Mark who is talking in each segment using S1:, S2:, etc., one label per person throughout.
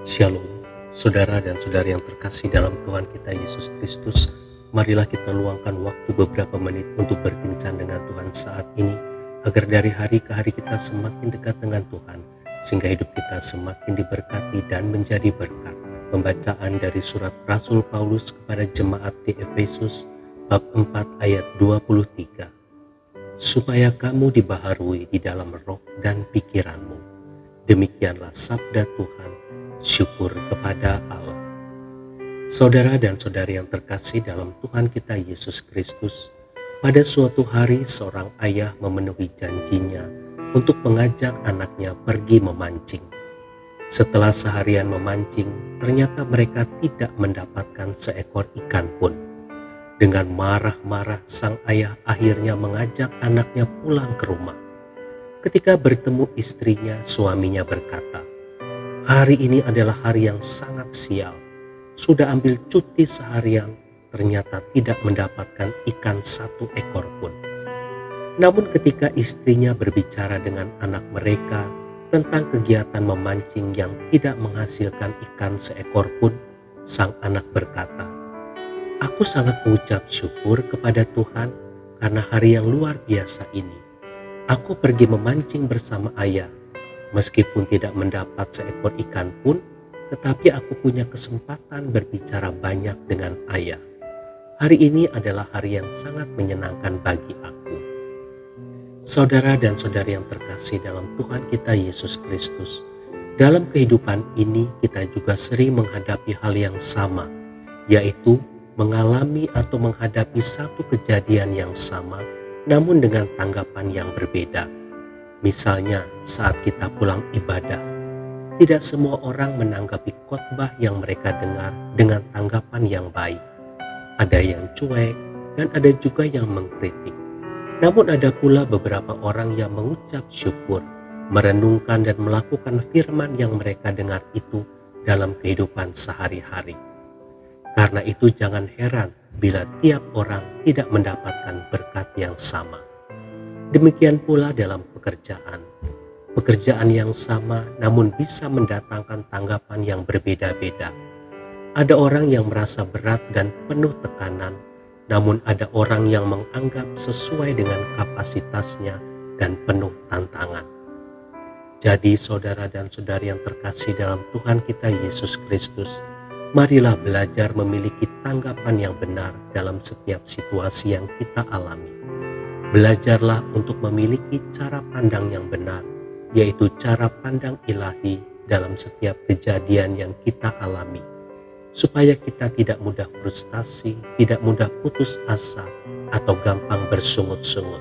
S1: Shalom, saudara dan saudari yang terkasih dalam Tuhan kita Yesus Kristus. Marilah kita luangkan waktu beberapa menit untuk berbincang dengan Tuhan saat ini, agar dari hari ke hari kita semakin dekat dengan Tuhan, sehingga hidup kita semakin diberkati dan menjadi berkat. Pembacaan dari surat Rasul Paulus kepada jemaat di Efesus, bab 4 ayat 23. Supaya kamu dibaharui di dalam roh dan pikiranmu. Demikianlah sabda Tuhan. Syukur kepada Allah. Saudara dan saudari yang terkasih dalam Tuhan kita Yesus Kristus, pada suatu hari seorang ayah memenuhi janjinya untuk mengajak anaknya pergi memancing. Setelah seharian memancing, ternyata mereka tidak mendapatkan seekor ikan pun. Dengan marah-marah, sang ayah akhirnya mengajak anaknya pulang ke rumah. Ketika bertemu istrinya, suaminya berkata, "Hari ini adalah hari yang sangat sial. Sudah ambil cuti seharian, ternyata tidak mendapatkan ikan satu ekor pun." Namun ketika istrinya berbicara dengan anak mereka tentang kegiatan memancing yang tidak menghasilkan ikan seekor pun, sang anak berkata, "Aku sangat mengucap syukur kepada Tuhan karena hari yang luar biasa ini. Aku pergi memancing bersama ayah. Meskipun tidak mendapat seekor ikan pun, tetapi aku punya kesempatan berbicara banyak dengan ayah. Hari ini adalah hari yang sangat menyenangkan bagi aku." Saudara dan saudari yang terkasih dalam Tuhan kita Yesus Kristus, dalam kehidupan ini kita juga sering menghadapi hal yang sama, yaitu mengalami atau menghadapi satu kejadian yang sama, namun dengan tanggapan yang berbeda. Misalnya saat kita pulang ibadah, tidak semua orang menanggapi khotbah yang mereka dengar dengan tanggapan yang baik. Ada yang cuek dan ada juga yang mengkritik. Namun ada pula beberapa orang yang mengucap syukur, merenungkan dan melakukan firman yang mereka dengar itu dalam kehidupan sehari-hari. Karena itu jangan heran bila tiap orang tidak mendapatkan berkat yang sama. Demikian pula dalam pekerjaan. Pekerjaan yang sama namun bisa mendatangkan tanggapan yang berbeda-beda. Ada orang yang merasa berat dan penuh tekanan, namun ada orang yang menganggap sesuai dengan kapasitasnya dan penuh tantangan. Jadi saudara dan saudari yang terkasih dalam Tuhan kita Yesus Kristus, marilah belajar memiliki tanggapan yang benar dalam setiap situasi yang kita alami. Belajarlah untuk memiliki cara pandang yang benar, yaitu cara pandang ilahi dalam setiap kejadian yang kita alami, supaya kita tidak mudah frustasi, tidak mudah putus asa, atau gampang bersungut-sungut,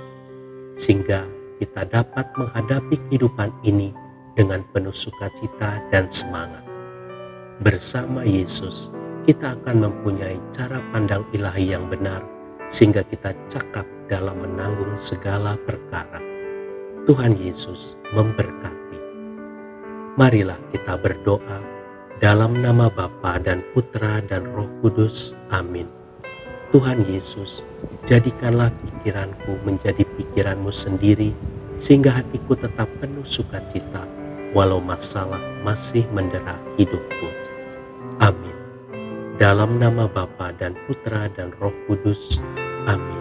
S1: sehingga kita dapat menghadapi kehidupan ini dengan penuh sukacita dan semangat. Bersama Yesus, kita akan mempunyai cara pandang ilahi yang benar, sehingga kita cakap dalam menanggung segala perkara. Tuhan Yesus memberkati. Marilah kita berdoa dalam nama Bapa dan Putra dan Roh Kudus. Amin. Tuhan Yesus, jadikanlah pikiranku menjadi pikiran-Mu sendiri, sehingga hatiku tetap penuh sukacita, walau masalah masih mendera hidupku. Amin. Dalam nama Bapa dan Putra dan Roh Kudus. Amin.